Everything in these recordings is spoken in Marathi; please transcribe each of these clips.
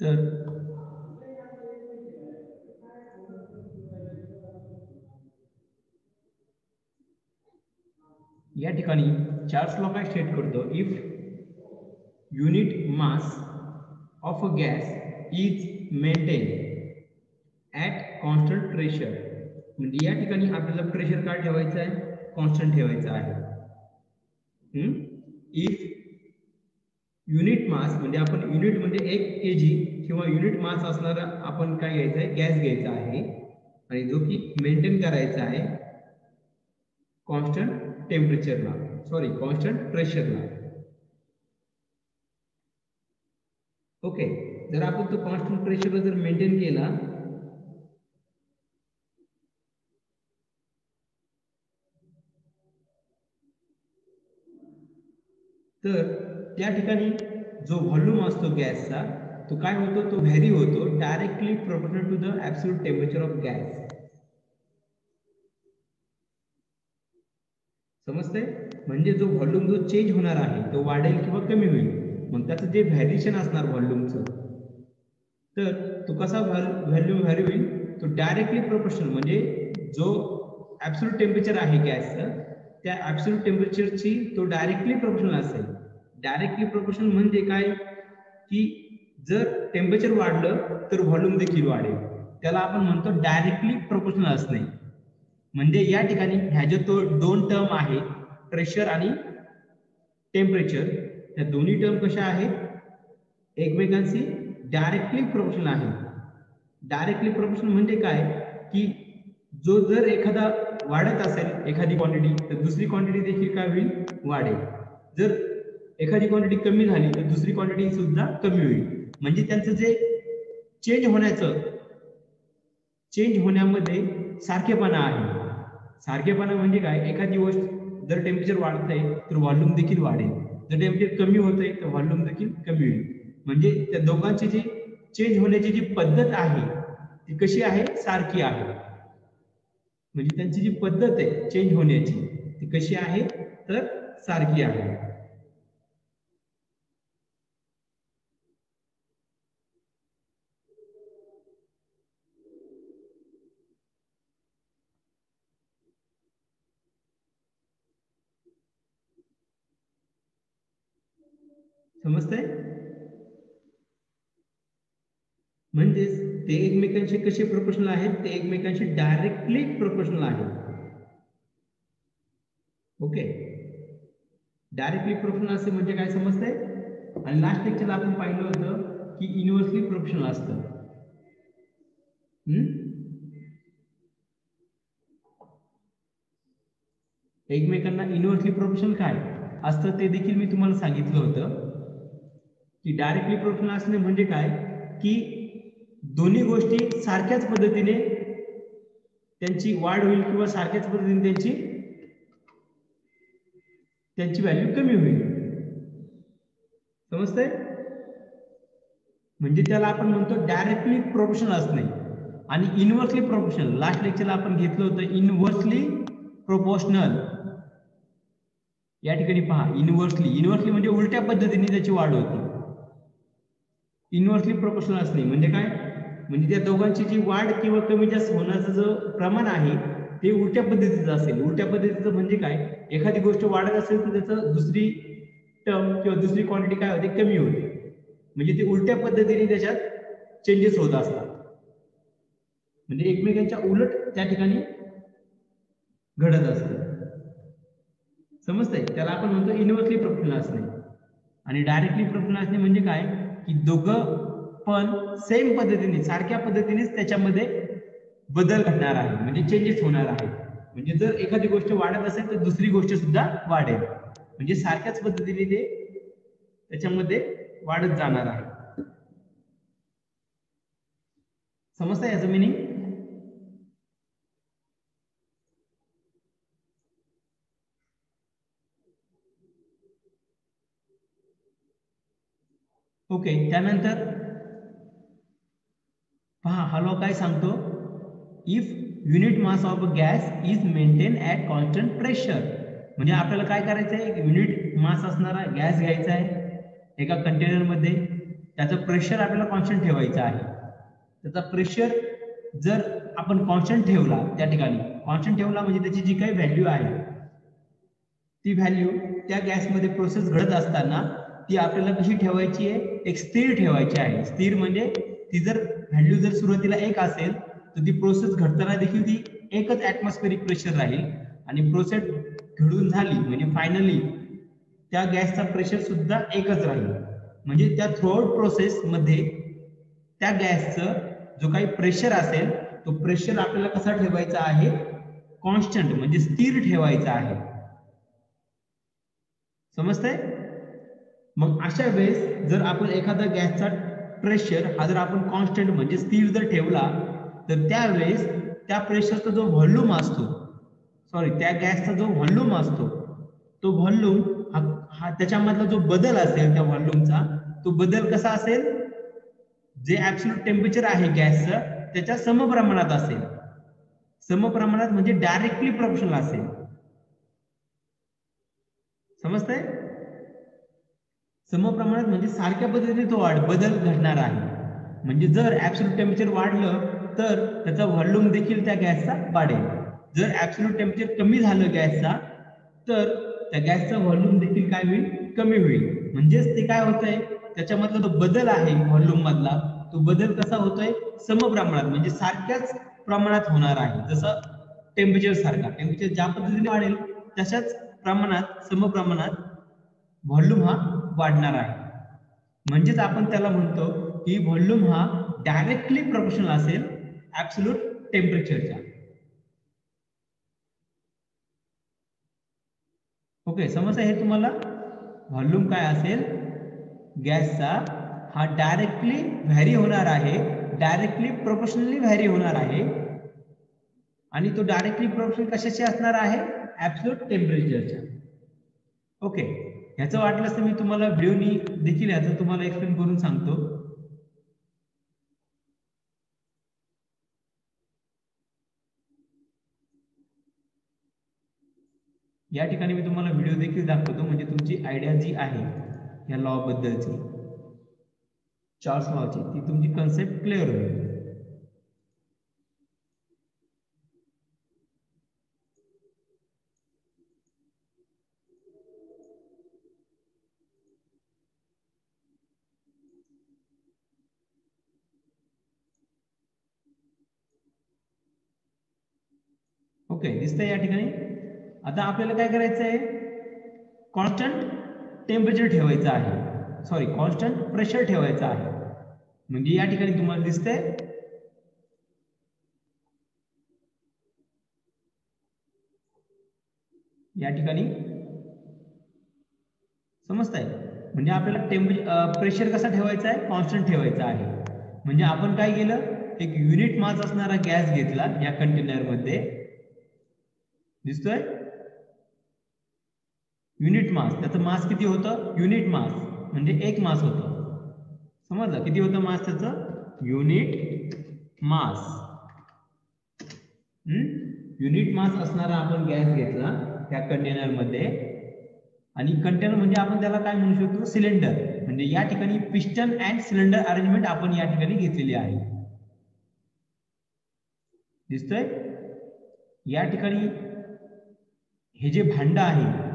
तर या ठिकाणी चार्ल्स लॉ काय स्टेट करतो, if unit mass of a gas is maintain at constant pressure, म्हणजे या ठिकाणी आपल्याला प्रेशर काय ठेवायचं आहे, कॉन्स्टंट ठेवायचं आहे. इफ युनिट मास म्हणजे आपण युनिट म्हणजे 1 kg किंवा युनिट मास असणारा आपण काय घ्यायचं आहे, गॅस घ्यायचा आहे आणि जो की मेंटेन करायचा आहे कॉन्स्टंट टेम्परेचरला, सॉरी कॉन्स्टंट प्रेशरला. ओके, जर आपण तो कॉन्स्टंट प्रेशरला जर मेंटेन केला तर त्या ठिकाणी जो व्हॉल्यूम असतो गॅसचा तो काय होतो, तो व्हॅरी होतो directly proportional to the absolute temperature of gas. समजते, म्हणजे जो व्हॉल्यूम जो चेंज होणार आहे तो वाढेल किंवा कमी होईल, मग त्याचं जे व्हॅरिएशन असणार व्हॉल्यूमचं, तर तो कसा व्हॉल्यूम व्हॅरी होईल, तो डायरेक्टली प्रोपोर्शनल, म्हणजे जो ॲब्सोल्यूट टेम्परेचर आहे गॅसचं त्या ॲब्सोल्यूट टेम्परेचरची तो डायरेक्टली प्रोपोर्शनल असेल. डायरेक्टली प्रोपोर्शनल म्हणजे काय, की जर टेम्परेचर वाढलं तर व्हॉल्यूम देखील वाढेल, त्याला आपण म्हणतो डायरेक्टली प्रोपोर्शनल असणे. म्हणजे या ठिकाणी ह्या जो तो दोन टर्म आहे प्रेशर आणि टेम्परेचर, त्या दोन्ही टर्म कशा आहेत, एकमेकांशी डायरेक्टली प्रोपोर्शनल आहे. डायरेक्टली प्रोपोर्शनल म्हणजे काय, की जो जर एखादा वाढत असेल एखादी क्वांटिटी तर दुसरी क्वांटिटी देखील काय होईल, वाढेल. जर एखादी क्वांटिटी कमी झाली तर दुसरी क्वांटिटी सुद्धा कमी होईल. म्हणजे त्यांचं जे चेंज होण्यामध्ये सारखेपणा आहे. सारखेपणा म्हणजे काय, एखादी गोष्ट जर टेम्परेचर वाढतंय तर व्हॉल्यूम देखील वाढेल, जर टेम्परेचर कमी होतंय तर व्हॉल्यूम देखील कमी होईल. म्हणजे त्या दोघांची जी चेंज होण्याची जी पद्धत आहे ती कशी आहे, सारखी आहे. म्हणजे त्यांची जी पद्धत आहे चेंज होण्याची ती कशी आहे, तर सारखी आहे. समजतंय, म्हणजेच ते एकमेकांशी कसे प्रोपोर्शनल आहेत, ते एकमेकांशी डायरेक्टली प्रोपोर्शनल आहेत. ओके, डायरेक्टली प्रोपोर्शनल असे म्हणजे काय समजतंय. आणि लास्ट लेक्चरला आपण पाहिलं होतं की इन्व्हर्सली प्रोपोर्शनल असतं. एकमेकांना इन्व्हर्सली प्रोपोर्शनल काय असतं ते देखील मी तुम्हाला सांगितलं होतं की डायरेक्टली प्रोपोर्शनल असणे म्हणजे काय, की दोन्ही गोष्टी सारख्याच पद्धतीने त्यांची वाढ होईल किंवा सारख्याच पद्धतीने त्यांची व्हॅल्यू कमी होईल. समजतंय, म्हणजे त्याला आपण म्हणतो डायरेक्टली प्रोपोर्शनल असणे. आणि इन्व्हर्सली प्रोपोर्शनल लास्ट लेक्चरला आपण घेतलं होतं इन्व्हर्सली प्रोपोर्शनल. या ठिकाणी पहा, इन्व्हर्सली म्हणजे उलट्या पद्धतीने त्याची वाढ होती. इन्व्हर्सली प्रोपोर्शनल असणे म्हणजे काय, म्हणजे त्या दोघांची जी वाढ किंवा कमी जास्त होण्याचं जो प्रमाण आहे ते उलट्या पद्धतीचं असेल. उलट्या पद्धतीचं म्हणजे काय, एखादी गोष्ट वाढत असेल तर त्याचं दुसरी टर्म किंवा दुसरी क्वांटिटी काय होते, कमी होते. म्हणजे ते उलट्या पद्धतीने त्याच्यात चेंजेस होत असतात. म्हणजे एकमेकांच्या उलट त्या ठिकाणी घडत असते. समजतंय, त्याला आपण म्हणतो इन्व्हर्सली प्रोपोर्शनल असणे. आणि डायरेक्टली प्रोपोर्शनल असणे म्हणजे काय, की दोघं पण सेम पद्धतीने सारख्या पद्धतीनेच त्याच्यामध्ये बदल घडणार आहे, म्हणजे चेंजेस होणार आहे. म्हणजे जर एखादी गोष्ट वाढत असेल तर दुसरी गोष्ट सुद्धा वाढेल, म्हणजे सारख्याच पद्धतीने ते त्याच्यामध्ये वाढत जाणार आहे. समजतंय याचं मिनिंग. ओके, त्यानंतर पहा हा लॉ काय सांगतो, if unit mass of a gas is maintain at constant pressure, म्हणजे आपल्याला काय करायचं आहे, युनिट मास असणारा गॅस घ्यायचा आहे एका कंटेनरमध्ये, त्याचं प्रेशर आपल्याला कॉन्स्टंट ठेवायचं आहे. त्याचा प्रेशर जर आपण कॉन्स्टंट ठेवला, त्या ठिकाणी कॉन्स्टंट ठेवला म्हणजे त्याची जी काही व्हॅल्यू आहे ती व्हॅल्यू त्या गॅसमध्ये प्रोसेस घडत असताना ती आपल्याला कशी ठेवायची आहे, एक स्थिर ठेवायची आहे. स्थिर म्हणजे ती जर व्हॅल्यू जर सुरुवातीला 1 असेल तर ती प्रोसेस घडताना देखील ती एकच ॲटमॉस्फेरिक प्रेशर राहील, आणि प्रोसेस घडून झाली म्हणजे फायनली त्या गॅसचा प्रेशर सुद्धा एकच राहील. म्हणजे त्या थ्रूआउट प्रोसेस मध्ये त्या गॅसचं जो काही प्रेशर असेल तो प्रेशर आपल्याला कसा ठेवायचा आहे, कॉन्स्टंट म्हणजे स्थिर ठेवायचा आहे. समजतंय? मग अशा वेळेस जर आपण एखादा गॅसचा प्रेशर हा जर आपण कॉन्स्टंट म्हणजे स्थिर जर ठेवला, तर त्यावेळेस त्या प्रेशरचा जो व्हॉल्यूम असतो, त्या गॅसचा जो व्हॉल्यूम असतो, तो व्हॉल्यूम हा त्याच्यामधला जो बदल असेल त्या व्हॉल्यूमचा, तो बदल कसा असेल, जे ऍब्सोल्यूट टेम्परेचर आहे गॅसचं त्याच्या समप्रमाणात असेल. समप्रमाणात म्हणजे डायरेक्टली प्रोपोर्शनल असेल. समजतंय? समप्रमाणात म्हणजे सारख्या पद्धतीने तो बदल घडणार आहे. म्हणजे जर ऍब्सोल्यूट टेम्परेचर वाढलं तर त्याचा व्हॉल्यूम देखील त्या गॅसचा वाढेल. जर ऍब्सोल्यूट टेम्परेचर कमी झालं गॅसचा, तर त्या गॅसचा व्हॉल्यूम देखील काय होईल, कमी होईल. म्हणजेच ते काय होतंय, त्याच्यामधला जो बदल आहे व्हॉल्यूम मधला, तो बदल कसा होतोय, समप्रमाणात म्हणजे सारख्याच प्रमाणात होणार आहे. जसं टेम्परेचर सारखा, टेम्परेचर ज्या पद्धतीने वाढेल तशाच प्रमाणात समप्रमाणात व्हॉल्यूम हा वाढणार आहे. म्हणजेच आपण त्याला म्हणतो की व्हॉल्यूम हा डायरेक्टली प्रोपोर्शनल असेल ऍब्सोल्यूट टेम्परेचरच्या. ओके, समजलं हे तुम्हाला? व्हॉल्यूम काय असेल गॅसचा, हा डायरेक्टली व्हॅरी होणार आहे, डायरेक्टली प्रोपोर्शनली व्हॅरी होणार आहे, आणि तो डायरेक्टली प्रोपोर्शनल कशाशी असणार आहे, ऍब्सोल्यूट टेम्परेचरच्या. ओके, ह्याचं वाटलं तर मी तुम्हाला व्हिडिओनी देखील ह्याचं तुम्हाला एक्सप्लेन करून सांगतो. या ठिकाणी मी तुम्हाला व्हिडिओ देखील दाखवतो, म्हणजे तुमची आयडिया जी आहे या लॉ बद्दलची, चार्ल्स लॉची, ती तुमची कन्सेप्ट क्लिअर होईल. ओके, दिसतंय या ठिकाणी? आता आपल्याला काय करायचं आहे, कॉन्स्टंट टेम्परेचर ठेवायचं आहे, कॉन्स्टंट प्रेशर ठेवायचं आहे. म्हणजे या ठिकाणी तुम्हाला दिसतंय या ठिकाणी, समजतंय? म्हणजे आपल्याला प्रेशर कसा ठेवायचा आहे, कॉन्स्टंट ठेवायचा आहे. म्हणजे आपण काय केलं, एक युनिट मास असणारा गॅस घेतला या कंटेनर मध्ये, दिसतोय युनिट मास, त्याचं मास किती होतं, युनिट मास म्हणजे 1 मास होतं. समजलं किती होतं मास त्याचं, युनिट मास. युनिट मास असणारा आपण गॅस घेतला त्या कंटेनर मध्ये, आणि कंटेनर म्हणजे आपण त्याला काय म्हणू शकतो, सिलेंडर. म्हणजे या ठिकाणी पिस्टन अँड सिलेंडर अरेंजमेंट आपण या ठिकाणी घेतलेली आहे. दिसतोय या ठिकाणी हे जे भांड आहे,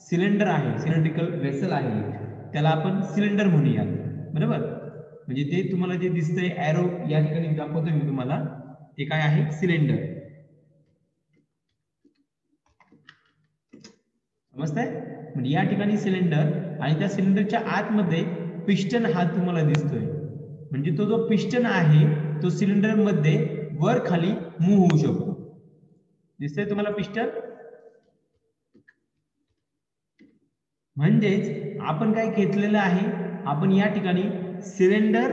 सिलेंडर आहे, सिलेंड्रिकल वेसल आहे, त्याला आपण सिलेंडर म्हणूया, बरोबर? म्हणजे ते तुम्हाला जे दिसतंय एरो या ठिकाणी दाखवतोय मी तुम्हाला, ते काय आहे, सिलेंडर. समजतंय? म्हणजे या ठिकाणी सिलेंडर, आणि त्या सिलेंडरच्या आतमध्ये पिस्टन हा तुम्हाला दिसतोय. म्हणजे तो जो पिस्टन आहे तो सिलेंडर मध्ये वर खाली मूव्ह होऊ शकतो. दिसतंय तुम्हाला पिस्टन? म्हणजेच आपण काय घेतलेलं आहे, आपण या ठिकाणी सिलेंडर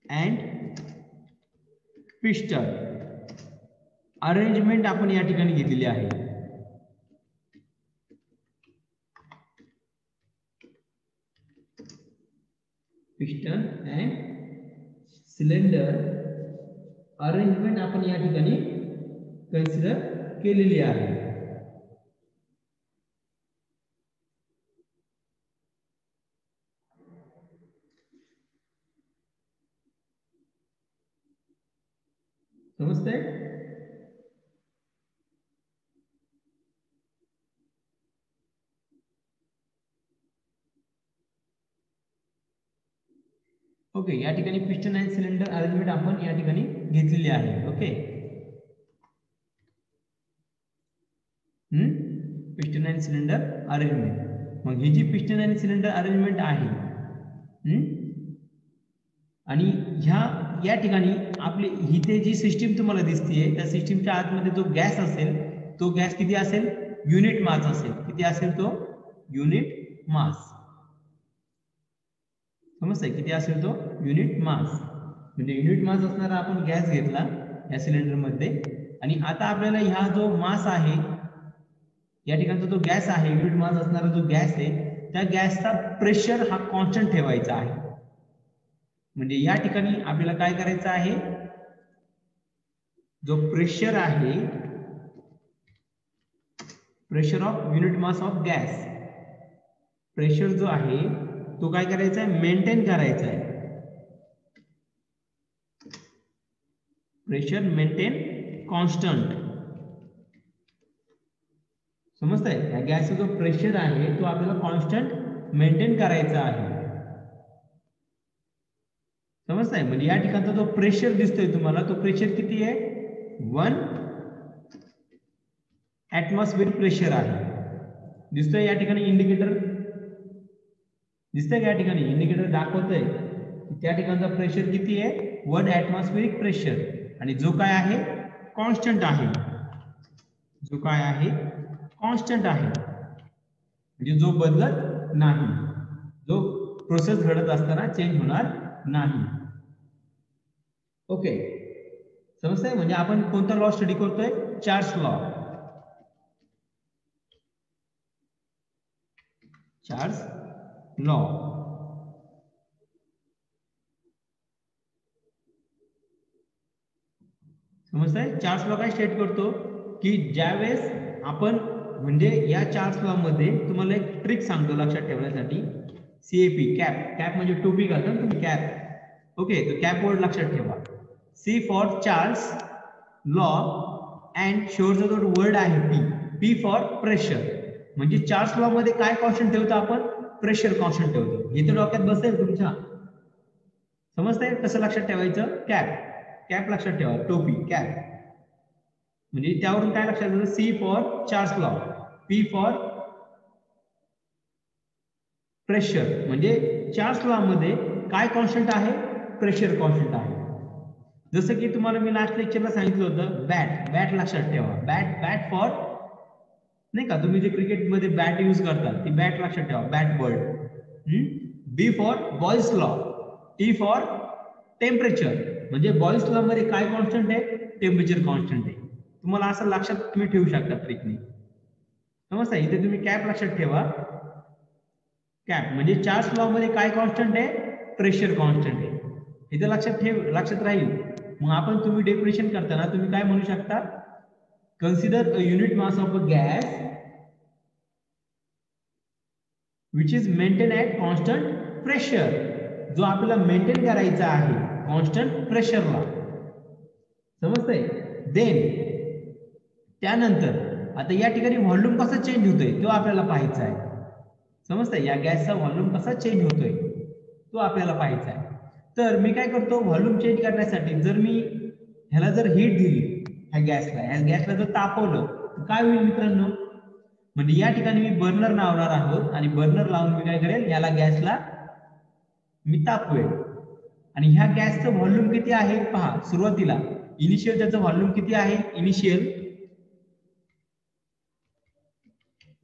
अँड पिस्टन अरेंजमेंट आपण या ठिकाणी घेतलेली आहे. पिस्टन अँड सिलेंडर अरेंजमेंट आपण या ठिकाणी कन्सिडर केलेली आहे. समजतंय? ओके, या ठिकाणी पिस्टन आणि सिलेंडर अरेंजमेंट आपण या ठिकाणी घेतलेली आहे. ओके, पिस्टन आणि सिलेंडर अरेंजमेंट. मग ही जी पिस्टन आणि सिलेंडर अरेंजमेंट आहे आणि या ठिकाणी आपली ही ते जी सिस्टीम तुम्हाला दिसतीये, त्या सिस्टीमच्या आतमध्ये जो गॅस असेल तो गॅस किती असेल? युनिट मास असेल. किती असेल तो? युनिट मास. समजतंय? किती असेल तो? युनिट मास. म्हणजे युनिट मास असणारा आपण गॅस घेतला या सिलेंडर मध्ये आणि आता आपल्याला हा जो मास आहे या ठिकाणचा जो गॅस आहे, युनिट मास असणारा जो गॅस आहे, त्या गॅसचा प्रेशर हा कॉन्स्टंट ठेवायचा आहे. म्हणजे या ठिकाणी आपल्याला काय करायचं आहे? जो प्रेशर आहे, pressure of unit mass of gas, pressure जो आहे तो काय करायचा आहे? मेंटेन करायचा आहे. Pressure maintain constant. समजतंय? या गॅसचा जो प्रेशर आहे तो आपल्याला कॉन्स्टंट मेंटेन करायचा आहे. समजतंय? म्हणजे या ठिकाणचा जो प्रेशर दिसतोय तुम्हाला, तो प्रेशर किती आहे? 1 ॲटमॉस्फिअरिक प्रेशर आहे. दिसतोय या ठिकाणी इंडिकेटर? दिसतंय का या ठिकाणी इंडिकेटर दाखवतोय की त्या ठिकाणचा प्रेशर किती आहे? 1 ॲटमॉस्फिअरिक प्रेशर. आणि जो काय आहे? कॉन्स्टंट आहे. जो काय आहे? कॉन्स्टंट आहे. म्हणजे जो बदलत नाही, जो प्रोसेस घडत असताना चेंज होणार नाही. ओके, समजतंय? म्हणजे आपण कोणता लॉ स्टडी करतोय? Charles law. Charles law. समजतंय? चार्ल्स लॉ काय स्टेट करतो की ज्यावेळेस आपण म्हणजे या चार्ल्स लॉ मध्ये तुम्हाला एक ट्रिक सांगतो लक्षात ठेवण्यासाठी. CAP, cap. कॅप म्हणजे टोपी घालता तुम्ही, कॅप. ओके, तो कॅप वर्ड लक्षात ठेवा. C for Charles law and शेवटचा जो वर्ड आहे P फॉर प्रेशर. म्हणजे चार्ल्स लॉ मध्ये काय कॉन्स्टंट ठेवतो आपण? प्रेशर कॉन्स्टंट ठेवतो. हे तर डोक्यात बसेल तुमच्या. समजतंय कसं लक्षात ठेवायचं? कॅप. कॅप लक्षात ठेवा, टोपी, कॅप. म्हणजे त्यावरून काय लक्षात येतं? C for Charles law, P for pressure. म्हणजे चार्ल्स लॉ मध्ये काय कॉन्स्टंट आहे? प्रेशर कॉन्स्टंट आहे. जसं की तुम्हाला मी लास्ट लेक्चरला सांगितलं होतं, बॅट. बॅट लक्षात ठेवा. बॅट फॉर, नाही का, तुम्ही जे क्रिकेटमध्ये बॅट यूज करता ती बॅट लक्षात ठेवा, bat word. B for Boyle's law, T for temperature. म्हणजे बॉयल्स लॉ मध्ये काय कॉन्स्टंट आहे? टेम्परेचर कॉन्स्टंट आहे. तुम्हाला असं लक्षात तुम्ही ठेवू शकता ट्रिकने. समजता? इथे तुम्ही कॅप लक्षात ठेवा. कॅप म्हणजे चार्ल्स लॉ मध्ये काय कॉन्स्टंट आहे? प्रेशर कॉन्स्टंट आहे. इथे लक्षात राहील. मग आपण तुम्ही डेफिनेशन करताना तुम्ही काय म्हणू शकता? Consider a unit mass of a gas which is maintain at constant pressure. जो आपल्याला मेंटेन करायचा आहे कॉन्स्टंट प्रेशरला. समजतंय? देन त्यानंतर आता या ठिकाणी व्हॉल्यूम कसा चेंज होतोय तो आपल्याला पाहायचा आहे. समजतंय? या गॅसचा व्हॉल्यूम कसा चेंज होतोय तो आपल्याला पाहायचा आहे. तर मी काय करतो? व्हॉल्यूम चेंज करण्यासाठी जर मी ह्याला जर हीट दिली, ह्या गॅसला जर तापवलं तर काय होईल मित्रांनो? म्हणजे या ठिकाणी मी बर्नर लावणार आहोत आणि बर्नर लावून मी काय करेल? याला गॅसला मी तापवेल. आणि ह्या गॅसचं व्हॉल्यूम किती आहे पहा. सुरुवातीला इनिशियल त्याचं व्हॉल्यूम किती आहे?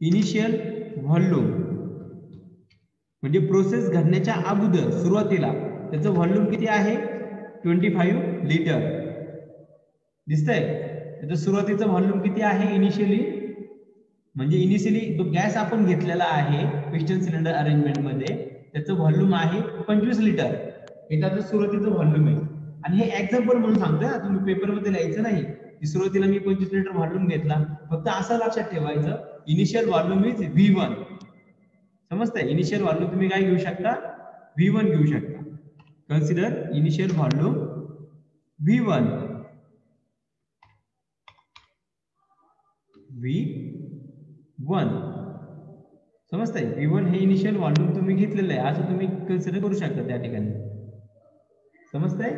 इनिशियल व्हॉल्यूम म्हणजे प्रोसेस घडण्याच्या अगोदर सुरुवातीला त्याचं व्हॉल्यूम किती आहे? 25 लिटर. दिसतंय? त्याचं सुरुवातीचं व्हॉल्यूम किती आहे इनिशियली? म्हणजे इनिशियली जो गॅस आपण घेतलेला आहे पिस्टन सिलेंडर अरेंजमेंट मध्ये त्याचं व्हॉल्यूम आहे 25 लिटर. हे त्याचं सुरुवातीचं व्हॉल्यूम आहे. आणि हे एक्झाम्पल म्हणून सांगतोय, तुम्ही पेपरमध्ये लिहायचं नाही की सुरुवातीला मी 25 लिटर व्हॉल्यूम घेतला. फक्त असं लक्षात ठेवायचं, इनिशियल व्हॉल्यूम इज V1. समजतंय? इनिशियल व्हॉल्यूम तुम्ही काय घेऊ शकता? V1 घेऊ शकता. Consider initial volume V1. V1 समजतंय? V1 हे इनिशियल व्हॉल्यूम तुम्ही घेतलेलं आहे, असं तुम्ही कन्सिडर करू शकता त्या ठिकाणी. समजतंय?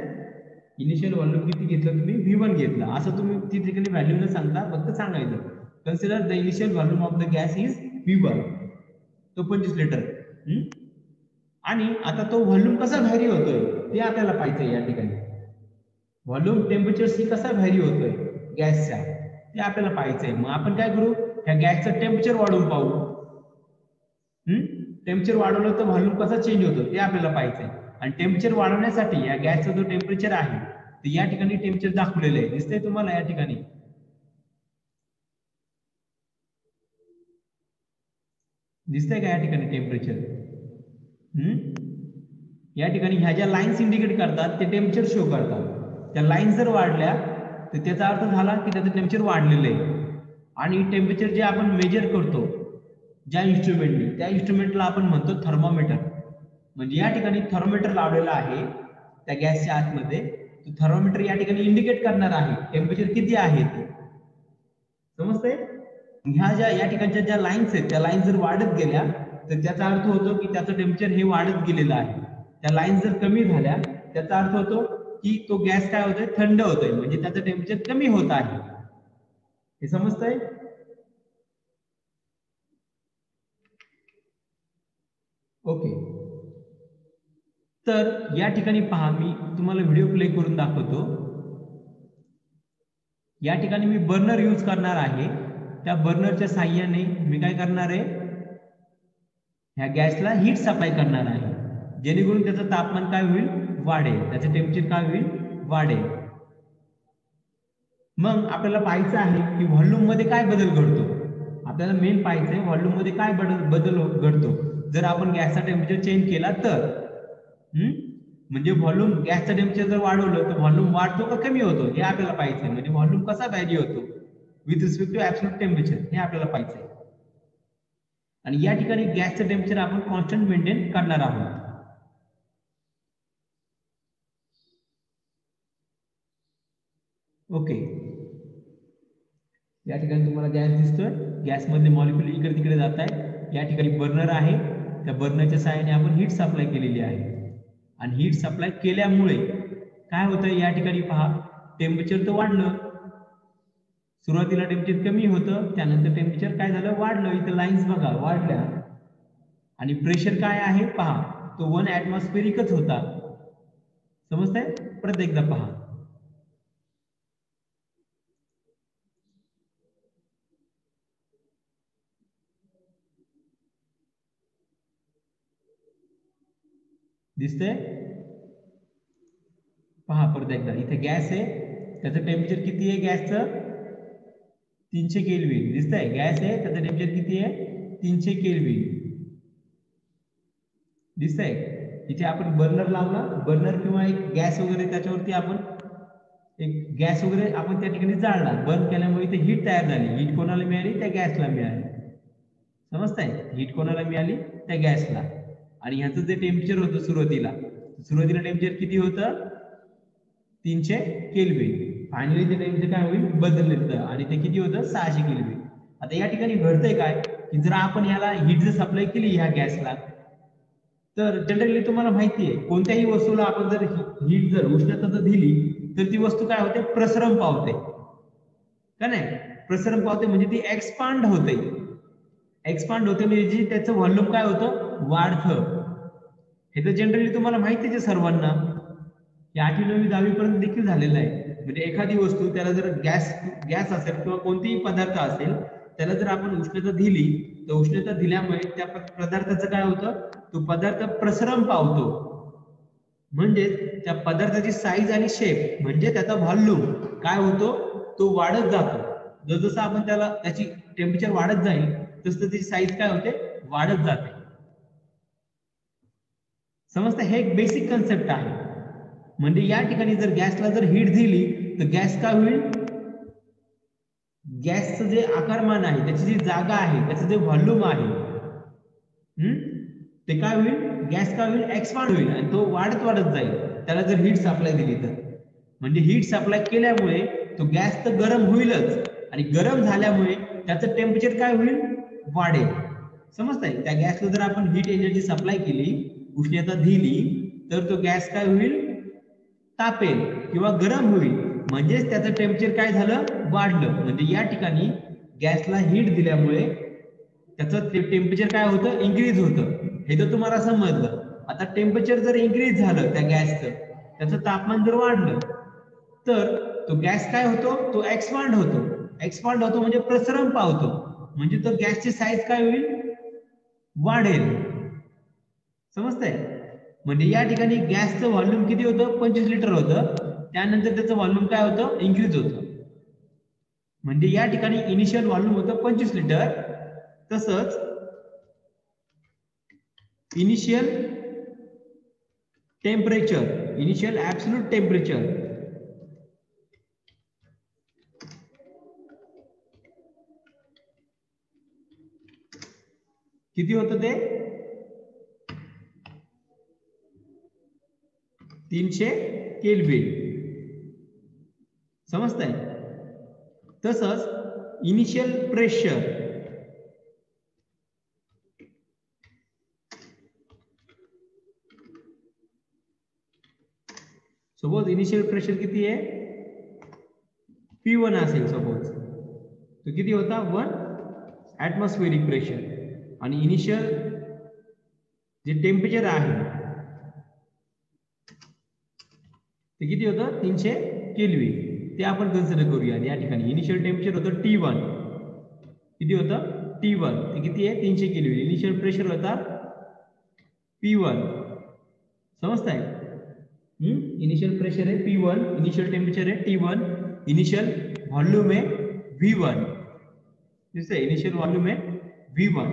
इनिशियल व्हॉल्यूम किती घेतलं तुम्ही? V1 घेतला, असं तुम्ही ती ठिकाणी व्हॅल्यू न सांगता फक्त सांगायचं, consider the initial volume of the gas is V1. तो 25 लिटर. आणि आता तो व्हॉल्यूम कसा व्हॅरी होतोय ते आपल्याला पाहायचंय या ठिकाणी. व्हॉल्यूम टेम्परेचर सी कसा व्हॅरी होतोय गॅसचा ते आपल्याला पाहायचंय. मग आपण काय करू? ह्या गॅसचं टेम्परेचर वाढवून पाहू. टेम्परेचर वाढवलं तर व्हॉल्यूम कसा चेंज होतो ते आपल्याला पाहायचंय. आणि टेम्परेचर वाढवण्यासाठी या गॅसचा जो टेम्परेचर आहे ते या ठिकाणी टेम्परेचर दाखवलेलं आहे, दिसतंय तुम्हाला या ठिकाणी? दिसतंय का या ठिकाणी टेम्परेचर? या ठिकाणी ह्या ज्या लाईन्स इंडिकेट करतात ते टेम्परेचर शो करतात. त्या लाईन्स जर वाढल्या तर त्याचा अर्थ झाला की त्याचं टेम्परेचर वाढलेलं आहे. आणि टेम्परेचर जे आपण मेजर करतो ज्या इन्स्ट्रुमेंटने, त्या इन्स्ट्रुमेंटला आपण म्हणतो थर्मोमीटर. म्हणजे या ठिकाणी थर्मोमीटर लावलेला आहे त्या गॅसच्या आतमध्ये. तो थर्मोमीटर या ठिकाणी इंडिकेट करणार आहे टेम्परेचर किती आहे ते. समजतंय? ह्या ज्या या ठिकाणच्या ज्या लाईन्स आहेत त्या लाईन्स जर वाढत गेल्या तर त्याचा अर्थ होतो की त्याचं टेम्परेचर हे वाढत गेलेलं आहे. त्या लाईन्स जर कमी झाल्या त्याचा अर्थ होतो की तो गॅस काय होतोय? थंड होतोय, म्हणजे त्याचं टेम्परेचर कमी होत आहे. हे समजतंय? ओके. तर या ठिकाणी पहा, मी तुम्हाला व्हिडिओ प्ले करून दाखवतो. या ठिकाणी मी बर्नर यूज करणार आहे. त्या बर्नरच्या साहाय्याने मी काय करणार आहे? ह्या गॅसला हीट सप्लाय करणार आहे, जेणेकरून त्याचं तापमान काय होईल? वाढेल. त्याचं टेम्परेचर काय होईल? वाढेल. मग आपल्याला पाहायचं आहे की व्हॉल्यूम मध्ये काय बदल घडतो. आपल्याला मेन पाहायचं आहे व्हॉल्यूम मध्ये काय बदल घडतो जर आपण गॅसचा टेम्परेचर चेंज केला तर. म्हणजे व्हॉल्यूम, गॅसचं टेम्परेचर जर वाढवलं तर व्हॉल्यूम वाढतो का कमी होतो हे आपल्याला पाहायचं आहे. म्हणजे व्हॉल्यूम कसा व्हॅरी होतो with respect to absolute temperature हे आपल्याला पाहायचं आहे. आणि या ठिकाणी गॅसचं टेम्परेचर आपण कॉन्स्टंट मेंटेन करणार आहोत. ओके. या ठिकाणी तुम्हाला गॅस दिसतोय, गॅस मधले मॉलिक्यूल इकडे तिकडे जात आहेत. या ठिकाणी बर्नर आहे, त्या बर्नरच्या सहाय्याने आपण हीट सप्लाय केलेली आहे. आणि हीट सप्लाय केल्यामुळे काय होतं या ठिकाणी पहा, टेम्परेचर तर वाढलं. सुरुवातीला टेम्परेचर कमी होतं, त्यानंतर टेम्परेचर काय झालं? वाढलं. इथं लाईन्स बघा वाढल्या. आणि प्रेशर काय आहे पहा, तो 1 ऍटमॉस्फेरिकच होता. समजतंय? परत एकदा पहा. दिसतंय? पहा परत एकदा, इथे गॅस आहे, त्याचं टेम्परेचर किती आहे गॅसचं? 300 केल्विन. दिसतंय? गॅस आहे, त्याचं टेम्परेचर किती आहे? 300 केल्विन. दिसतंय? इथे आपण बर्नर लावला, बर्नर किंवा एक गॅस वगैरे त्याच्यावरती आपण एक गॅस वगैरे आपण त्या ठिकाणी जाळला, बर्न केल्यामुळे इथे हीट तयार झाली. हीट कोणाला मिळाली? त्या गॅसला मिळाली. समजतंय? हीट कोणाला मिळाली? त्या गॅसला. आणि ह्याचं जे टेम्परेचर होतं सुरुवातीला टेम्परेचर किती होतं? 300 केल्विन. फायनली ते टेम्परेचर काय होईल? बदललं आणि ते किती होतं? 600 केल्विन. आता या ठिकाणी घडतंय काय की जर आपण याला हीट जर सप्लाय केली ह्या गॅसला, तर जनरली तुम्हाला माहिती आहे कोणत्याही वस्तूला आपण जर हीट जर उष्णता जर दिली तर ती वस्तू काय होते? प्रसरण पावते का नाही? प्रसरण पावते म्हणजे ती एक्सपांड होते. एक्सपांड होते म्हणजे त्याचं व्हॉल्यूम काय होतं? वाढतं. हे तर जनरली तुम्हाला माहितीच आहे सर्वांना. या 8वी 9वी 10वी पर्यंत देखील झालेलं आहे. म्हणजे एखादी वस्तू, त्याला जर गॅस असेल किंवा कोणतेही पदार्थ असेल, त्याला जर आपण उष्णता दिली तर उष्णता दिल्यामुळे त्या पदार्थाचं काय होतं? तो पदार्थ प्रसरण पावतो. म्हणजे त्या पदार्थाची साईज आणि शेप म्हणजे त्याचा व्हॉल्यूम काय होतो? तो वाढत जातो. जसं आपण त्याची टेम्परेचर वाढत जाईल तसं त्याची साईज काय होते? वाढत जाते. समजतं? हे एक बेसिक कन्सेप्ट आहे. म्हणजे या ठिकाणी जर गॅसला जर हीट दिली तर गॅस काय होईल, गॅसचं जे आकारमान आहे, त्याची जी जागा आहे, त्याचं जे व्हॉल्यूम आहे, ते काय होईल, गॅस काय होईल, एक्सपांड होईल आणि तो वाढत वाढत जाईल त्याला जर हीट सप्लाय दिली तर. म्हणजे हीट सप्लाय केल्यामुळे तो गॅस तर गरम होईलच आणि गरम झाल्यामुळे त्याचं टेम्परेचर काय होईल, वाढेल. समजतंय? त्या गॅसला जर आपण हीट एनर्जी सप्लाय केली, उष्णता दिली, तर तो गॅस काय होईल, तापेल किंवा गरम होईल. म्हणजेच त्याचं टेम्परेचर काय झालं, वाढलं. म्हणजे या ठिकाणी गॅसला हीट दिल्यामुळे त्याचं टेम्परेचर काय होतं, इन्क्रीज होतं. हे तर तुम्हाला समजलं. आता टेम्परेचर जर इन्क्रीज झालं त्या गॅसचं, त्याचं तापमान जर वाढलं तर तो गॅस काय होतो, तो एक्सपांड होतो. एक्सपांड होतो म्हणजे प्रसरण पावतो. म्हणजे तो गॅसची साईज काय होईल, वाढेल. समजतंय? म्हणजे या ठिकाणी गॅसचं व्हॉल्यूम किती होतं, 25 लिटर होतं. त्यानंतर त्याचं व्हॉल्यूम काय होतं, इन्क्रीज होतं. म्हणजे या ठिकाणी इनिशियल व्हॉल्यूम होतं 25 लिटर. तसंच initial temperature, initial absolute temperature किती होतं, ते 300 केल्विन. समजतंय? तसंच initial pressure, suppose initial pressure किती आहे, P1 असेल सपोज, तो किती होता, 1 ऍटमॉस्फेरिक प्रेशर. आणि इनिशियल जे टेम्परेचर आहे ते किती होतं, 300 केल्विन. ते आपण कन्सिडर करूया. या ठिकाणी इनिशियल टेम्परेचर होतं T1. किती होतं, T1 ते किती आहे, 300 केल्विन. इनिशियल प्रेशर होता P1. समजताय? इनिशियल प्रेशर है P1, इनिशियल टेम्परेचर है T1, इनिशियल वॉल्यूम है V1. दिसतंय, इनिशियल वॉल्यूम है V1.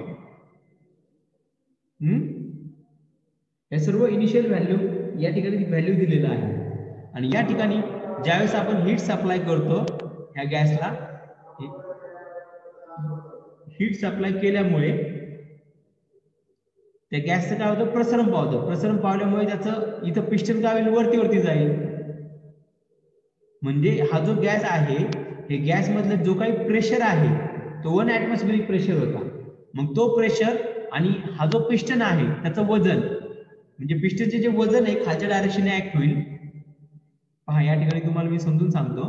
हे सर्व इनिशियल व्हॅल्यू या ठिकाणी व्हॅल्यू दिलेला आहे. आणि या ठिकाणी ज्यावेळेस आपण हीट सप्लाय करतो ह्या गॅसला, हीट सप्लाय केल्यामुळे त्या गॅसचं काय होतं, प्रसरण पावतं. प्रसरण पावल्यामुळे त्याचं इथं पिस्टन काय होईल, वरती वरती जाईल. म्हणजे हा जो गॅस आहे, हे गॅस मधलं जो काही प्रेशर आहे तो 1 ऍटमॉस्फेरिक प्रेशर होता. मग तो प्रेशर आणि हा जो पिस्टन आहे त्याचं वजन, म्हणजे पिस्टनचे जे वजन आहे खालच्या डायरेक्शनने ऍक्ट होईल. पहा, या ठिकाणी तुम्हाला मी समजून सांगतो.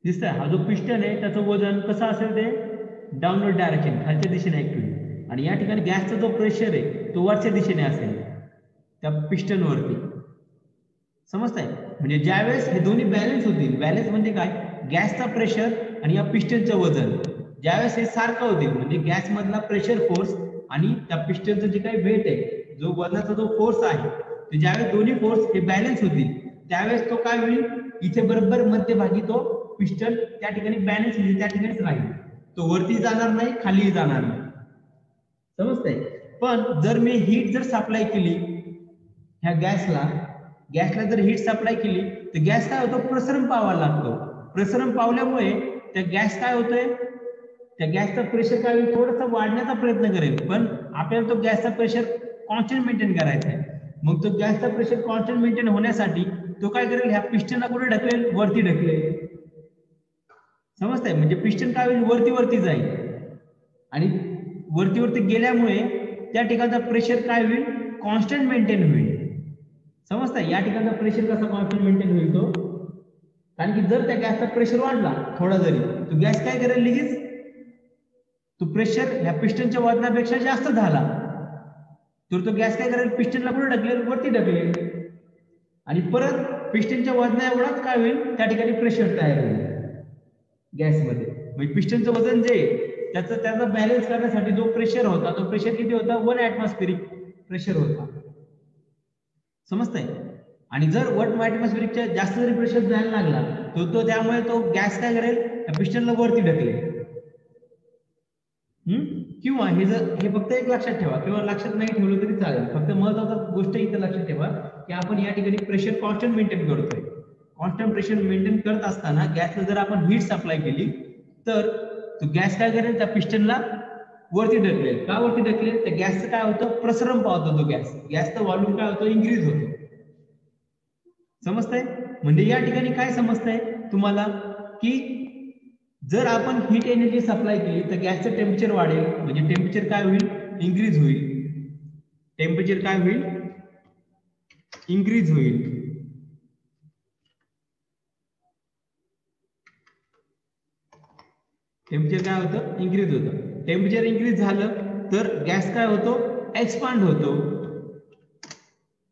दिसतंय, हा जो पिस्टन आहे त्याचं वजन कसं असेल, ते डाऊनवर्ड डायरेक्शन, खालच्या दिशेने ऍक्ट होईल. आणि या ठिकाणी गॅसचा जो प्रेशर आहे तो वरच्या दिशेने असेल त्या पिस्टन वरती. समजताय? म्हणजे ज्यावेळेस हे दोन्ही बॅलन्स होतील, बॅलन्स म्हणजे काय, गॅसचा प्रेशर आणि या पिस्टनचं वजन ज्यावेळेस हे सारखं होतील, म्हणजे गॅस मधला प्रेशर फोर्स आणि त्या पिस्टनचं जे काही वेट आहे, जो वजनाचा जो फोर्स आहे, ते ज्यावेळेस दोन्ही फोर्स हे बॅलन्स होतील त्यावेळेस तो काय होईल, इथे बरोबर मध्यभागी तो पिस्टन त्या ठिकाणी बॅलन्स होईल, त्या ठिकाणीच राहील. तो वरती जाणार नाही, खाली जाणार नाही. समजतंय? पण जर मी हीट जर सप्लाय केली ह्या गॅसला जर हीट सप्लाय केली तर गॅस काय होतो, प्रसरण पावायला लागतो. प्रसरण पावल्यामुळे त्या गॅस काय होतोय, त्या गॅसचा प्रेशर काय होईल, थोडासा वाढण्याचा प्रयत्न करेल. पण आपल्याला तो गॅसचा प्रेशर कॉन्स्टंट मेंटेन करायचा आहे. मग तो गॅसचा प्रेशर कॉन्स्टंट मेंटेन होण्यासाठी तो काय करेल, ह्या पिस्टनला कुठे ढकलेल, वरती ढकलेल. समजतंय? म्हणजे पिस्टन काय होईल, वरती वरती जाईल. आणि वरती वरती गेल्यामुळे त्या ठिकाणचा प्रेशर काय होईल, कॉन्स्टंट मेंटेन होईल. समजतंय? या ठिकाणचा प्रेशर कसा कॉन्स्टंट मेंटेन होईल तो, कारण की जर त्या गॅसचा प्रेशर वाढला थोडा जरी, तो गॅस काय करेल, लगेच तो प्रेशर ह्या पिस्टनच्या वजनापेक्षा जास्त झाला तर तो गॅस काय करेल, पिस्टनला कुठे ढकलेल, वरती ढकलेल. आणि परत पिस्टनच्या वजना एवढाच काय होईल, त्या ठिकाणी प्रेशर तयार होईल गॅसमध्ये. म्हणजे पिस्टनचं वजन जे त्याचा बॅलन्स करण्यासाठी जो प्रेशर होता, तो प्रेशर किती होता, 1 ऍटमॉस्फेरिक प्रेशर होता. समजतंय? आणि जर 1 atmosphere जास्त जरी प्रेशर जायला लागला तो त्यामुळे तो गॅस काय करेल, पिस्टनला वरती ढकलेल. किंवा हे फक्त एक लक्षात ठेवा, किंवा लक्षात नाही ठेवलं तरी चालेल, फक्त महत्त्वाची गोष्ट इथे लक्षात ठेवा की आपण या ठिकाणी प्रेशर कॉन्स्टंट मेंटेन करतोय. कॉन्स्टंट प्रेशर मेंटेन करत असताना गॅसला जर आपण हीट सप्लाय केली तर तो गॅस काय करेल, त्या पिस्टनला वरती ढकलेल. का वरती ढकलेल, तर गॅसचं काय होतं, प्रसरण पावतो तो गॅसचा व्हॉल्यूम काय होतो, इन्क्रीज होतो. समजतंय? म्हणजे या ठिकाणी काय समजतंय तुम्हाला की जर आपण हीट एनर्जी सप्लाय केली तर गॅसचं टेम्परेचर वाढेल, म्हणजे टेम्परेचर काय होईल, इन्क्रीज होईल. टेम्परेचर काय होईल, इन्क्रीज होईल. टेम्परेचर काय होतं, इन्क्रीज होतं. टेम्परेचर इन्क्रीज झालं तर गॅस काय होतो, एक्सपांड होतो.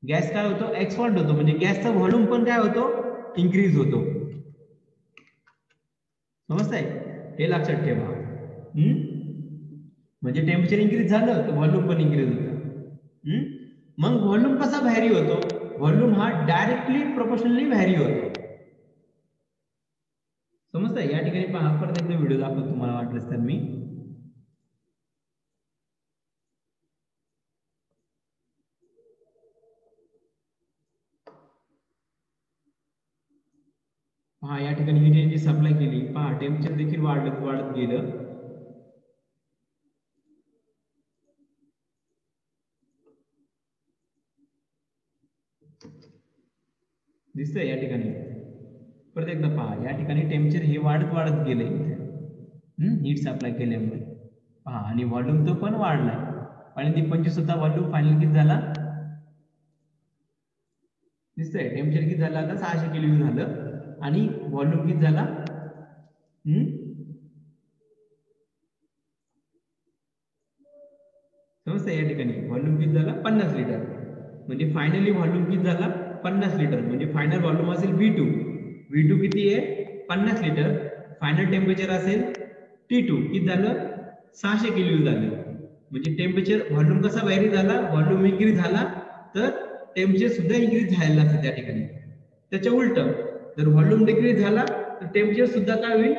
गॅस काय होतो, एक्सपांड होतो, म्हणजे गॅसचा व्हॉल्यूम पण काय होतो, इन्क्रीज होतो. समजतंय? हे लक्षात ठेवा. म्हणजे टेम्परेचर इन्क्रीज झालं तर व्हॉल्यूम पण इन्क्रीज होतं. मग व्हॉल्यूम कसा व्हॅरी होतो, व्हॉल्यूम हा डायरेक्टली प्रोपोर्शनली व्हॅरी होतो. समजतंय? या ठिकाणी पहा, परत एकदा व्हिडिओ दाखवतो तुम्हाला वाटलंच तर मी. पहा, या ठिकाणी हीट एनर्जी सप्लाय केली, पहा टेम्परेचर देखील वाढत गेलं. दिसतंय या ठिकाणी? परत एकदा पहा, या ठिकाणी टेम्परेचर हे वाढत गेलंय हीट सप्लाय केल्यामुळे. पहा, आणि व्हॉल्यूम तो पण वाढलाय. आणि 25 होता व्हॉल्यूम, फायनल किती झाला, दिसतंय? टेम्परेचर किती झालं आता, 600 केल्विन झालं. आणि व्हॉल्यूम किती झाला, समजतंय? या ठिकाणी व्हॉल्यूम किती झाला, 50 लिटर. म्हणजे फायनली व्हॉल्यूम किती झाला, 50 लिटर. म्हणजे फायनल व्हॉल्यूम असेल V2 किती आहे, 50 लिटर. फायनल टेम्परेचर असेल T2 किती झालं, 600 केल्विन झालं. म्हणजे टेम्परेचर व्हॉल्यूम कसा व्हॅरी झाला, व्हॉल्यूम इन्क्रीज झाला तर टेम्परेचर सुद्धा इन्क्रीज झालेला असतं त्या ठिकाणी. त्याच्या उलट जर व्हॉल्यूम डिक्रीज झाला तर टेम्परेचर सुद्धा काय होईल,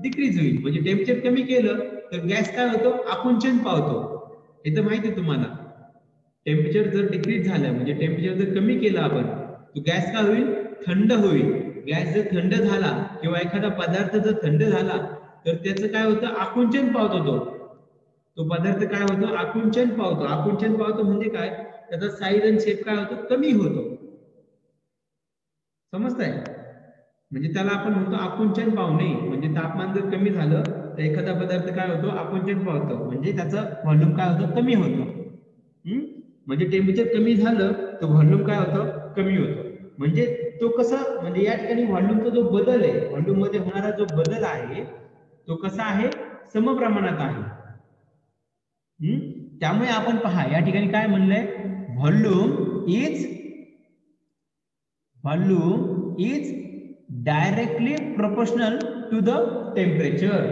डिक्रीज होईल. म्हणजे टेम्परेचर कमी केलं तर गॅस काय होतो, आकुंचन पावतो. हे तर माहिती आहे तुम्हाला. टेम्परेचर जर डिक्रीज झालं, म्हणजे टेम्परेचर जर कमी केलं आपण, तो गॅस काय होईल, थंड होईल. गॅस जर थंड झाला किंवा एखादा पदार्थ जर थंड झाला तर त्याचं काय होतं, आकुंचन पावतो. तो पदार्थ काय होतो, आकुंचन पावतो. आकुंचन पावतो म्हणजे काय, त्याचा साईज आणि शेप काय होतो, कमी होतो. समजतंय? म्हणजे त्याला आपण म्हणतो आकुंचन पावणे. म्हणजे तापमान जर कमी झालं तर एखादा पदार्थ काय होतो, आकुंचन पावतो, म्हणजे त्याचं व्हॉल्यूम काय होतं, कमी होतं. म्हणजे टेम्परेचर कमी झालं तर व्हॉल्यूम काय होतं, कमी होतं. म्हणजे तो कसं, म्हणजे या ठिकाणी व्हॉल्यूमचा जो बदल आहे, व्हॉल्यूम मध्ये होणारा जो बदल आहे तो कसा आहे, समप्रमाणात आहे. त्यामुळे आपण पहा, या ठिकाणी काय म्हणलंय, volume is directly proportional to the temperature.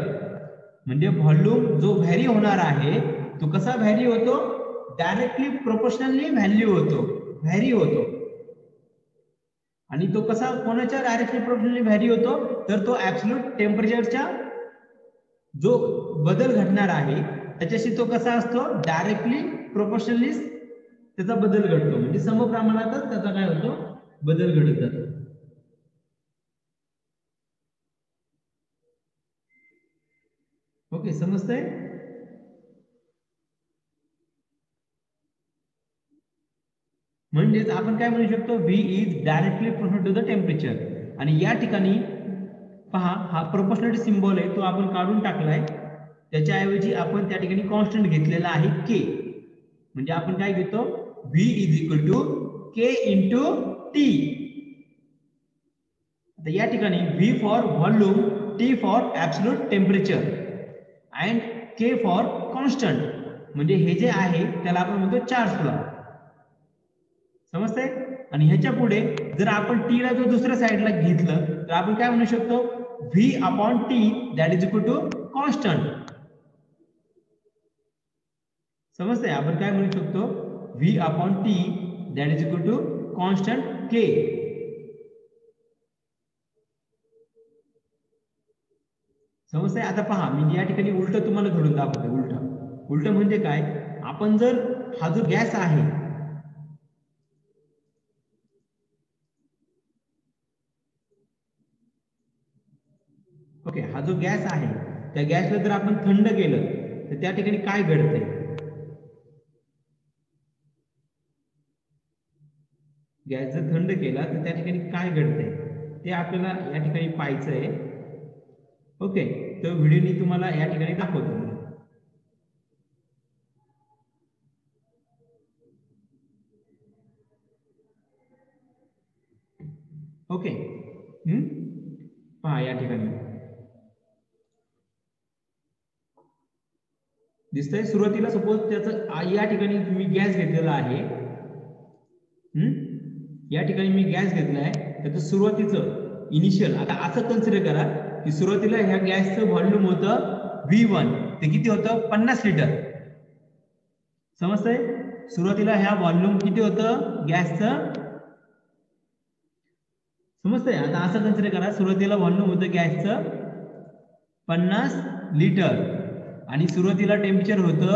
म्हणजे व्हॉल्यूम जो व्हॅरी होणार आहे तो कसा व्हॅरी होतो, डायरेक्टली प्रोपोर्शनली व्हॅरी होतो. आणि तो कसा, कोणाच्या डायरेक्टली प्रोपोर्शनली व्हॅरी होतो, तर तो ऍब्सोल्यूट टेम्परेचरच्या जो बदल घडणार आहे त्याच्याशी तो कसा असतो, डायरेक्टली प्रोपोर्शनली त्याचा बदल घडतो. म्हणजे समप्रमाणातच त्याचा काय होतो, बदल घडत जातो. ओके, समजतंय? म्हणजेच आपण काय म्हणू शकतो, V is directly proportional to the temperature. आणि या ठिकाणी पहा, हा प्रोपोर्शनल सिम्बॉल आहे तो आपण काढून टाकलाय. त्याच्याऐवजी आपण त्या ठिकाणी कॉन्स्टंट घेतलेला आहे K. म्हणजे आपण काय घेतो, V is equal to K into T. आता या ठिकाणी V for volume, T for absolute temperature and K for constant. म्हणजे हे जे आहे त्याला आपण म्हणतो चार्ज लॉ. समजतंय? आणि ह्याच्या पुढे जर आपण T ला जो दुसऱ्या साईडला घेतलं तर आपण काय म्हणू शकतो, V upon T that is equal to constant. समजतंय? आपण काय म्हणू शकतो, V upon T that is equal to constant के. समजतंय? आता पहा, मी या ठिकाणी उलट तुम्हाला घडून दाखवतोय. उलट म्हणजे काय, आपण जर हा जो गॅस आहे ओके, हा जो गॅस आहे त्या गॅसला जर आपण थंड केलं तर त्या ठिकाणी काय घडतंय. गॅस जर थंड केला तर त्या ठिकाणी काय घडतंय ते आपल्याला या ठिकाणी पाहायचं आहे. ओके, तर व्हिडिओ मी तुम्हाला या ठिकाणी दाखवतो. ओके, पहा या ठिकाणी दिसतंय. सुरुवातीला सपोज त्याचं या ठिकाणी मी गॅस घेतलेला आहे. या ठिकाणी मी गॅस घेतलाय, त्याचं सुरुवातीचं इनिशियल. आता असं कन्सिडर करा की सुरुवातीला ह्या गॅसचं व्हॉल्यूम होतं V1, ते किती होतं 50 लिटर. समजतंय? सुरुवातीला ह्या व्हॉल्यूम किती होतं गॅसचं, समजतंय? आता असं कन्सिडर करा, सुरुवातीला व्हॉल्यूम होतं गॅसचं 50 लिटर आणि सुरुवातीला टेम्परेचर होतं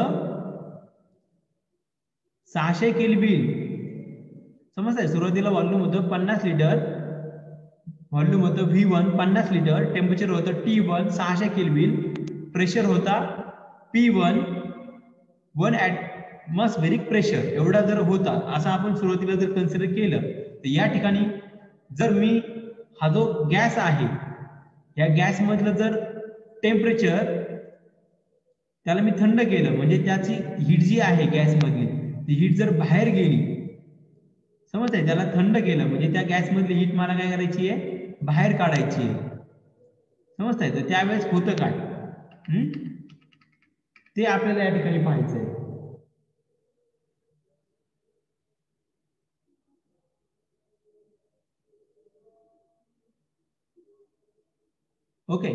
600 केल्विन. समजतंय? सुरुवातीला व्हॉल्यूम होतं 50 लिटर, व्हॉल्यूम होतं V1 50 लिटर, टेम्परेचर होतं T1 600 केल्विन, प्रेशर होता P1 1 ॲटमॉस्फेरिक प्रेशर. एवढा जर होता असं आपण सुरुवातीला जर कन्सिडर केलं तर या ठिकाणी जर मी हा जो गॅस आहे या गॅस मधलं जर टेम्परेचर त्याला मी थंड केलं म्हणजे त्याची हीट जी आहे गॅस मधली ती हीट जर बाहेर गेली, समजतंय? त्याला थंड केलं म्हणजे त्या गॅस मधली हीट मला काय करायची आहे, बाहेर काढायची आहे. समजतंय? तर त्यावेळेस होतं काय ते आपल्याला या ठिकाणी पाहायचं आहे. ओके,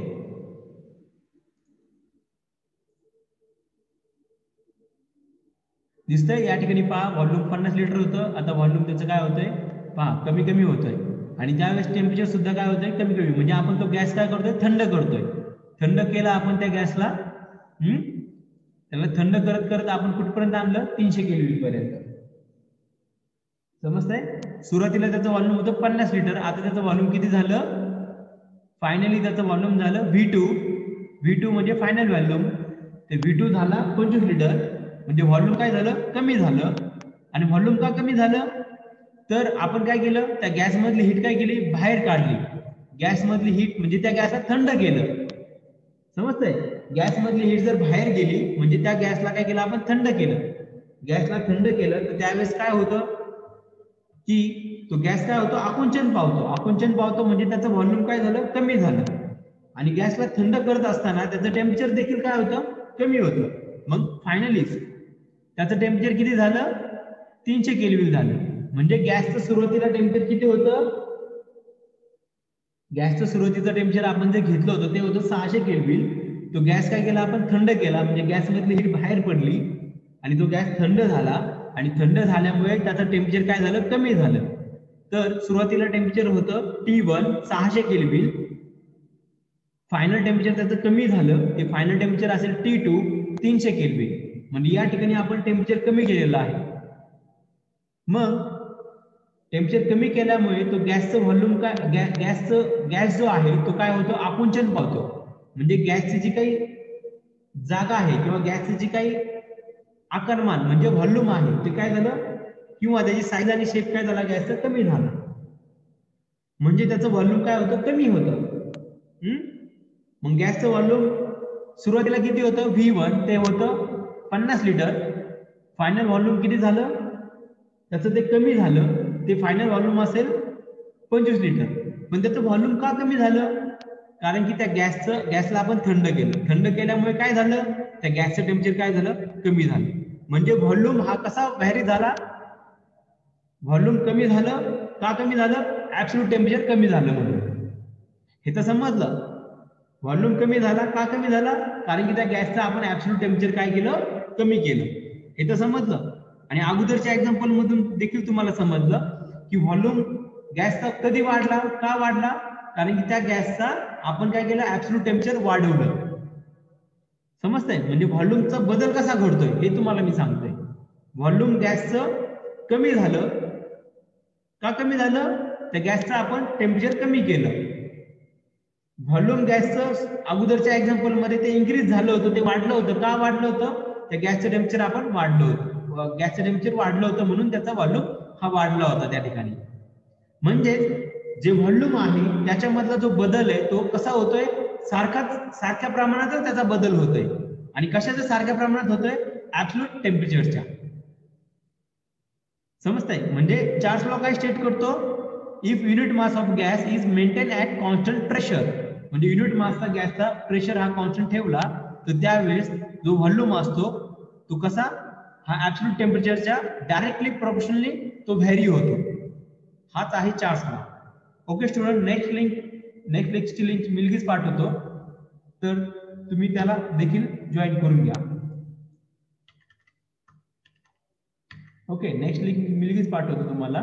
दिसतंय? या ठिकाणी पहा, व्हॉल्यूम 50 लिटर होतं, आता व्हॉल्यूम त्याचं काय होतंय पहा, कमी कमी होतंय. आणि त्यावेळेस टेम्परेचर सुद्धा काय होतंय, कमी कमी. म्हणजे आपण तो गॅस काय करतोय, थंड करतोय. थंड केला आपण त्या गॅसला, त्याला थंड करत करत आपण कुठपर्यंत आणलं, 300 केल्विन पर्यंत. समजतंय? सुरुवातीला त्याचं व्हॉल्यूम होतं 50 लिटर, आता त्याचं व्हॉल्यूम किती झालं, फायनली त्याचं व्हॉल्यूम झालं V2 म्हणजे फायनल व्हॉल्यूम. ते V2 झाला 25 लिटर, म्हणजे व्हॉल्यूम काय झालं, कमी झालं. आणि व्हॉल्यूम का कमी झालं, तर आपण काय केलं, त्या गॅस मधली हीट काय केली, बाहेर काढली. गॅस मधली हीट म्हणजे त्या गॅसला थंड केलं. समजतंय? गॅस मधली हीट जर बाहेर गेली म्हणजे त्या गॅसला काय केलं, आपण थंड केलं. गॅसला थंड केलं तर त्यावेळेस काय होतं की तो गॅस काय होतो, आकुंचन पावतो म्हणजे त्याचं व्हॉल्यूम काय झालं, कमी झालं. आणि गॅसला थंड करत असताना त्याचं टेम्परेचर देखील काय होतं, कमी होतं. मग फायनली त्याचं टेम्परेचर किती झालं, 300 केल्विन झालं. म्हणजे गॅसचं सुरुवातीला टेम्परेचर किती होतं, गॅसचं सुरुवातीचं टेम्परेचर आपण जे घेतलं होतं ते होतं 600 केल्विन. तो गॅस काय केला, आपण थंड केला म्हणजे गॅस मधली हीट बाहेर पडली आणि तो गॅस थंड झाला. आणि थंड झाल्यामुळे त्याचं टेम्परेचर काय झालं, कमी झालं. तर सुरुवातीला टेम्परेचर होतं T1 600 केल्विन, फायनल टेम्परेचर त्याचं कमी झालं, ते फायनल टेम्परेचर असेल T2 300 केल्विन. म्हणजे या ठिकाणी आपण टेम्परेचर कमी केलेलं आहे. मग टेम्परेचर कमी केल्यामुळे तो गॅसचं व्हॉल्यूम काय, गॅस जो आहे तो काय होतो, आकुंचन पावतो. म्हणजे गॅसची जी काही जागा आहे किंवा गॅसची जी काही आकारमान म्हणजे व्हॉल्यूम आहे ते काय झालं, किंवा त्याची साईज आणि शेप काय झाला, गॅसचा कमी झाला. म्हणजे त्याचं व्हॉल्यूम काय होतं, कमी होतं. मग गॅसचं व्हॉल्यूम सुरुवातीला किती होतं, V1 ते होतं 50 लिटर. फायनल व्हॉल्यूम किती झालं, त्याचं ते कमी झालं, ते फायनल व्हॉल्यूम असेल 25 लिटर. पण त्याचं व्हॉल्यूम का कमी झालं, कारण की त्या गॅसला आपण थंड केलं. थंड केल्यामुळे काय झालं, त्या गॅसचं टेम्परेचर काय झालं, कमी झालं. म्हणजे व्हॉल्यूम हा कसा व्हॅरी झाला, व्हॉल्यूम कमी झालं. का कमी झालं, ऍब्सोल्यूट टेम्परेचर कमी झालं म्हणून. हे तर समजलं. व्हॉल्यूम कमी झाला का कमी झाला, कारण की त्या गॅसचं आपण ऍब्सोल्यूट टेम्परेचर काय केलं, कमी केलं. हे तर समजलं. आणि अगोदरच्या एक्झाम्पल मधून देखील तुम्हाला समजलं की व्हॉल्यूम गॅसचा कधी वाढला, का वाढला, कारण की त्या गॅसचा आपण काय केलं, ऍब्सोल्यूट टेम्परेचर वाढवलं. समजतंय? म्हणजे व्हॉल्यूमचा बदल कसा घडतोय हे तुम्हाला मी सांगतोय. व्हॉल्यूम गॅसचं कमी झालं, का कमी झालं, त्या गॅसचं आपण टेम्परेचर कमी केलं. व्हॉल्यूम गॅसचं अगोदरच्या एक्झाम्पल मध्ये ते इन्क्रीज झालं होतं, ते वाढलं होतं, का वाढलं होतं, त्या गॅसचं टेम्परेचर आपण वाढलं होतं, गॅसचं टेम्परेचर वाढलं होतं म्हणून त्याचा व्हॉल्यूम हा वाढला होता त्या ठिकाणी. म्हणजे जे व्हॉल्यूम आहे त्याच्यामधला जो बदल आहे तो कसा होतोय, सारख्या प्रमाणातच त्याचा बदल होतोय. आणि कशाच्या सारख्या प्रमाणात होतोय, ऍब्सोल्यूट टेम्परेचरच्या. समजतंय? म्हणजे चार्ल्स लॉ काय स्टेट करतो, if unit mass of gas is maintain at constant pressure, म्हणजे युनिट मासचा गॅसचा प्रेशर हा कॉन्स्टंट ठेवला तर त्यावेळेस जो व्हॉल्यूम असतो तो कसा, हा ऍब्सोल्यूट टेम्परेचरच्या डायरेक्टली प्रोपोर्शनली तो व्हॅरी होतो. हाच आहे Charles law. Okay student, next लेक्चरची लिंक मी लगेच पाठवतो, तर तुम्ही त्याला देखील जॉईन करून घ्या. ओके, नेक्स्ट लिंक मी लगेच पाठवतो तुम्हाला.